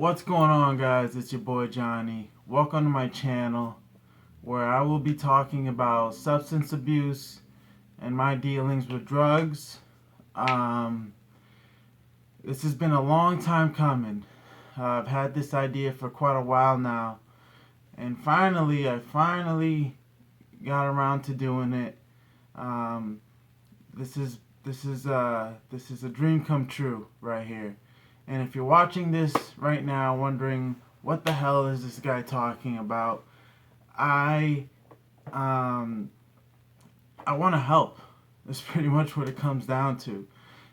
What's going on, guys? It's your boy Johnny. Welcome to my channel where I will be talking about substance abuse and my dealings with drugs. Um, this has been a long time coming. I've had this idea for quite a while now, and I finally got around to doing it. Um, this is this is a dream come true right here. And if you're watching this right now wondering what the hell is this guy talking about, I um I want to help. That's pretty much what it comes down to.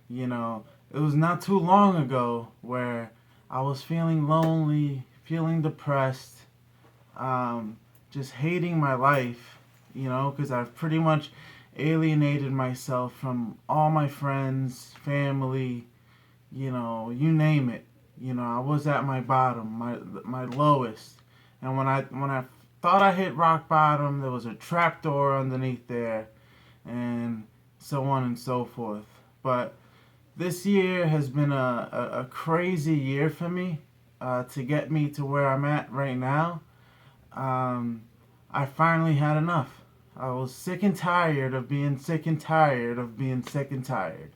You know, it was not too long ago where I was feeling lonely, feeling depressed, um, just hating my life, because I've pretty much alienated myself from all my friends, family, you name it. I was at my bottom, my lowest. And when I thought I hit rock bottom, there was a trapdoor underneath there, and so on and so forth. But this year has been a crazy year for me to get me to where I'm at right now. Um, I finally had enough. I was sick and tired of being sick and tired of being sick and tired,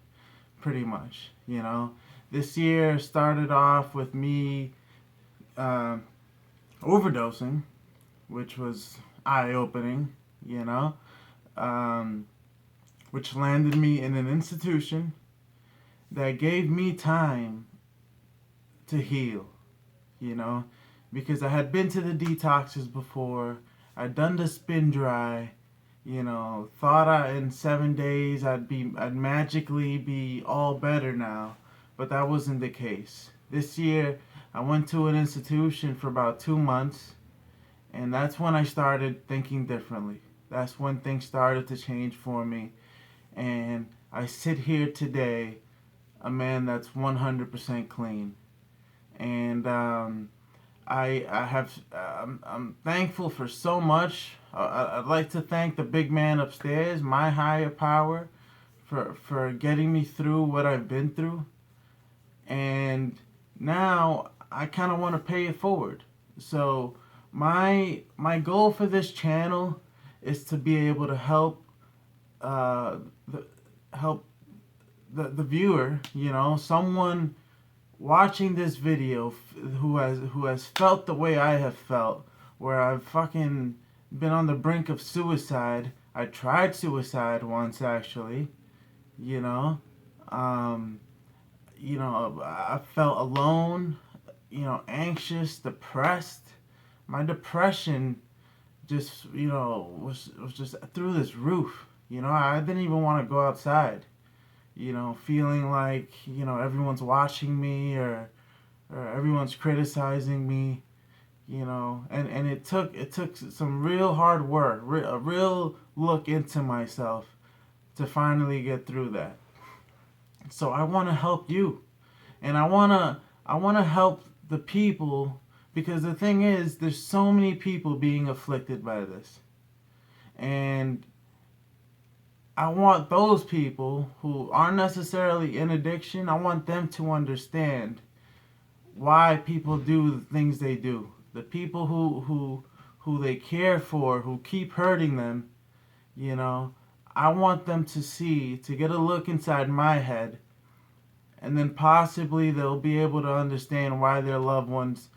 pretty much. This year started off with me uh, overdosing, which was eye-opening, you know, um, which landed me in an institution that gave me time to heal, you know, because I had been to the detoxes before. I'd done the spin dry, thought in 7 days I'd magically be all better now, but that wasn't the case. This year I went to an institution for about 2 months, and that's when I started thinking differently. That's when things started to change for me, and I sit here today a man that's 100% clean. And I'm thankful for so much. I'd like to thank the big man upstairs, my higher power, for getting me through what I've been through. And now I kind of want to pay it forward. So my goal for this channel is to be able to help uh, the help the viewer, someone watching this video who has felt the way I have felt, where I've fucking been on the brink of suicide. I tried suicide once, actually. You know, um, I felt alone. Anxious, depressed. My depression just was just through this roof. I didn't even want to go outside. Feeling like, everyone's watching me, or everyone's criticizing me, and it took some real hard work, a real look into myself to finally get through that. So I want to help you, and I want to help the people, because the thing is, there's so many people being afflicted by this, and I want those people who aren't necessarily in addiction, I want them to understand why people do the things they do. The people who they care for, who keep hurting them, I want them to get a look inside my head, and then possibly they'll be able to understand why their loved ones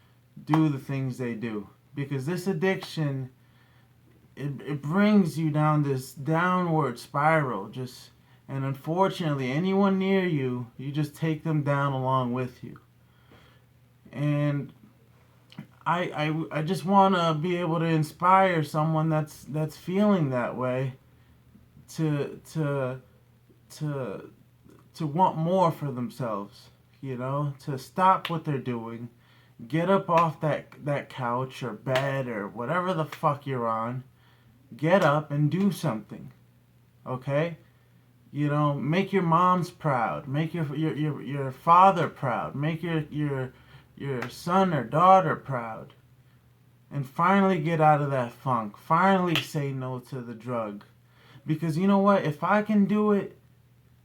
do the things they do. Because this addiction, it brings you down this downward spiral, and unfortunately anyone near you, you just take them down along with you. And I just want to be able to inspire someone that's feeling that way to want more for themselves, to stop what they're doing, get up off that couch or bed or whatever the fuck you're on. Get up and do something, okay? Make your moms proud. Make your father proud. Make your son or daughter proud. And finally get out of that funk. Finally say no to the drug. Because you know what? If I can do it,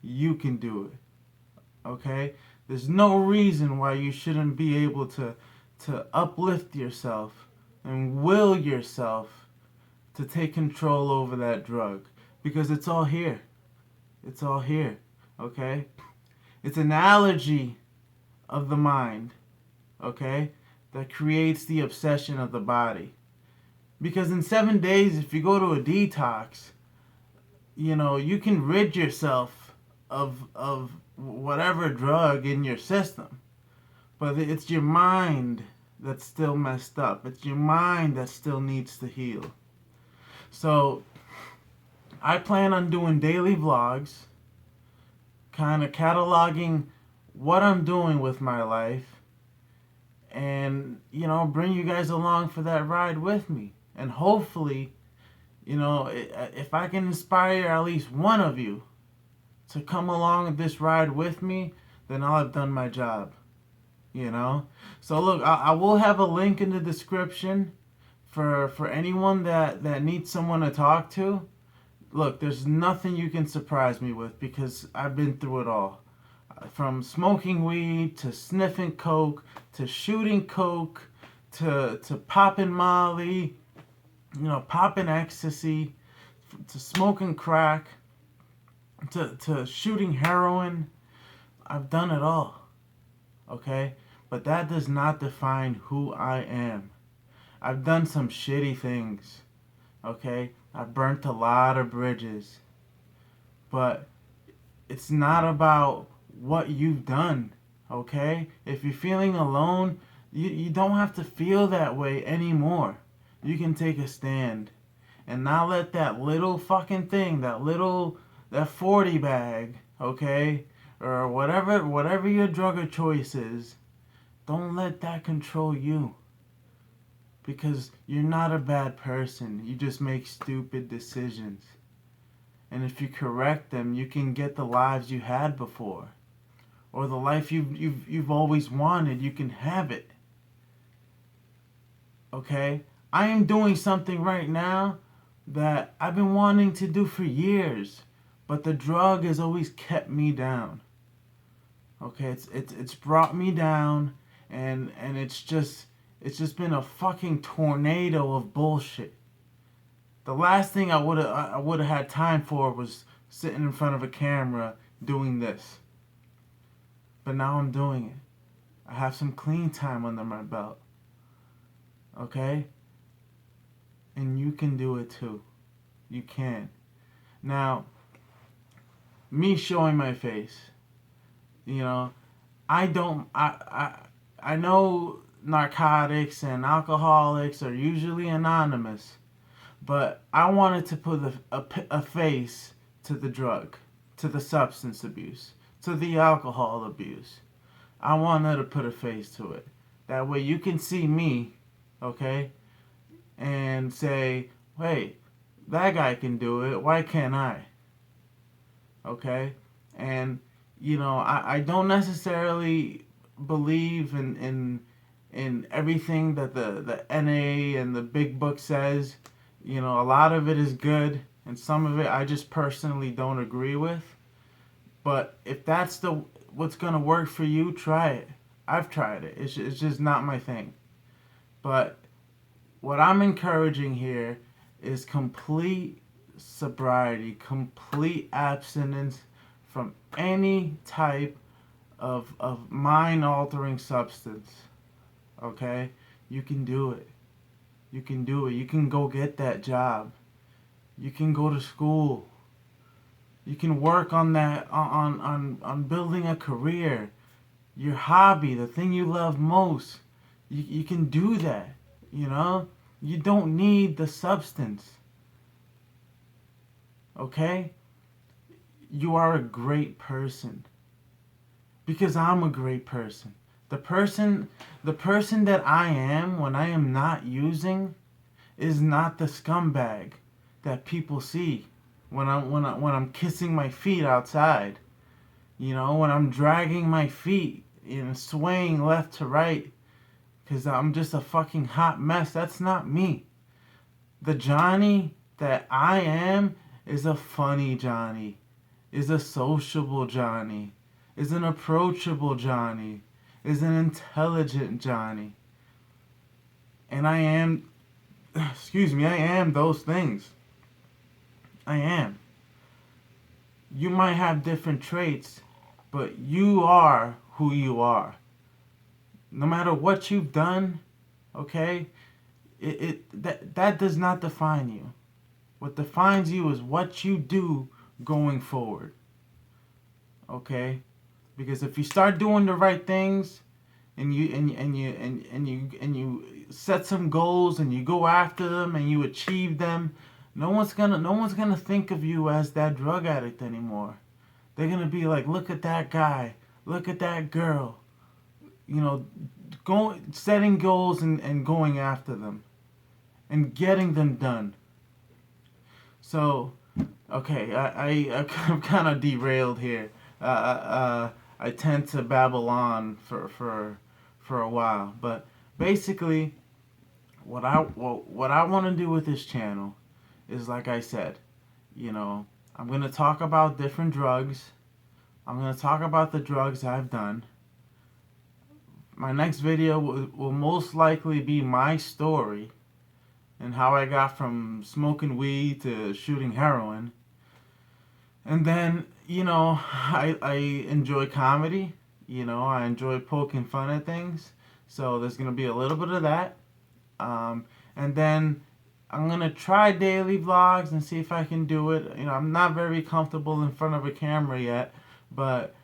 you can do it, okay? There's no reason why you shouldn't be able to to uplift yourself and will yourself to take control over that drug, because it's all here. It's all here, okay? It's an allergy of the mind, okay, that creates the obsession of the body. Because in 7 days, if you go to a detox, you can rid yourself of whatever drug in your system. But it's your mind that's still messed up. It's your mind that still needs to heal. So I plan on doing daily vlogs, kind of cataloging what I'm doing with my life, and bring you guys along for that ride with me. And hopefully, if I can inspire at least one of you to come along this ride with me, then I'll have done my job. So look, I will have a link in the description for anyone that needs someone to talk to. Look, there's nothing you can surprise me with, because I've been through it all. From smoking weed, to sniffing coke, to shooting coke, to popping Molly, popping ecstasy, to smoking crack, to shooting heroin. I've done it all, okay? But that does not define who I am. I've done some shitty things, okay? I've burnt a lot of bridges. But it's not about what you've done, okay? If you're feeling alone, you don't have to feel that way anymore. You can take a stand and not let that little fucking thing, that 40 bag, okay? Or whatever your drug of choice is, don't let that control you. Because you're not a bad person. You just make stupid decisions. And if you correct them, you can get the lives you had before. Or the life you've always wanted, you can have it. Okay? I am doing something right now that I've been wanting to do for years, but the drug has always kept me down. Okay, it's brought me down, and it's just been a fucking tornado of bullshit. The last thing I would have had time for was sitting in front of a camera doing this. But now I'm doing it. I have some clean time under my belt. Okay? And you can do it too. You can. Now, me showing my face, I know narcotics and alcoholics are usually anonymous, but I wanted to put a face to the drug, to the substance abuse, to the alcohol abuse. I wanted to put a face to it. That way you can see me, okay, and say, hey, that guy can do it, why can't I? Okay? And, I don't necessarily believe in everything that the NA and the big book says. A lot of it is good, and some of it I just personally don't agree with. But if that's what's gonna work for you, try it. I've tried it. It's just not my thing. But what I'm encouraging here is complete sobriety, complete abstinence from any type of mind-altering substance. Okay? You can do it. You can do it. You can go get that job. You can go to school. You can work on that, on building a career. Your hobby, the thing you love most. You can do that, You don't need the substance. Okay? You are a great person. Because I'm a great person. The person that I am when I am not using is not the scumbag that people see when I'm kissing my feet outside. When I'm dragging my feet, swaying left to right because I'm just a fucking hot mess. That's not me. The Johnny that I am is a funny Johnny, is a sociable Johnny, is an approachable Johnny, is an intelligent Johnny. And I am, excuse me, I am those things. I am. You might have different traits, but you are who you are. No matter what you've done, okay, that does not define you. What defines you is what you do going forward. Okay? Because if you start doing the right things and you set some goals and you go after them and you achieve them, no one's gonna think of you as that drug addict anymore. They're gonna be like, look at that guy, look at that girl. You know, setting goals and going after them and getting them done. So, okay, I'm kind of derailed here. I tend to babble on for a while, but basically, what I want to do with this channel is, like I said, you know, I'm gonna talk about different drugs. I'm gonna talk about the drugs I've done. My next video will most likely be my story and how I got from smoking weed to shooting heroin. And then, you know, I enjoy comedy. You know, I enjoy poking fun at things. So there's going to be a little bit of that. And then I'm going to try daily vlogs and see if I can do it. You know, I'm not very comfortable in front of a camera yet. But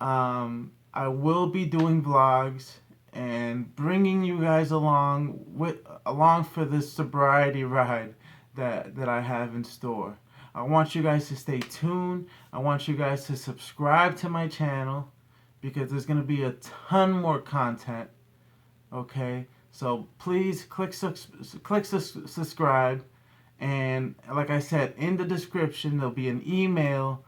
I will be doing vlogs and bringing you guys along for this sobriety ride that I have in store. I want you guys to stay tuned. I want you guys to subscribe to my channel because there's going to be a ton more content. Okay? So please click subscribe, and like I said, in the description there'll be an email.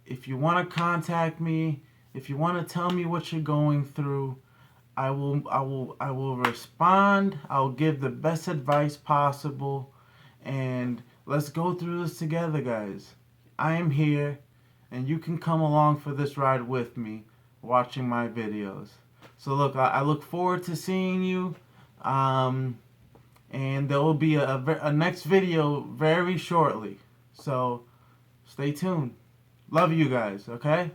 If you want to contact me, if you want to tell me what you're going through, I will respond. I'll give the best advice possible, and let's go through this together, guys. I am here, and you can come along for this ride with me, watching my videos. So look, I look forward to seeing you, and there will be a next video very shortly. So stay tuned. Love you guys, okay?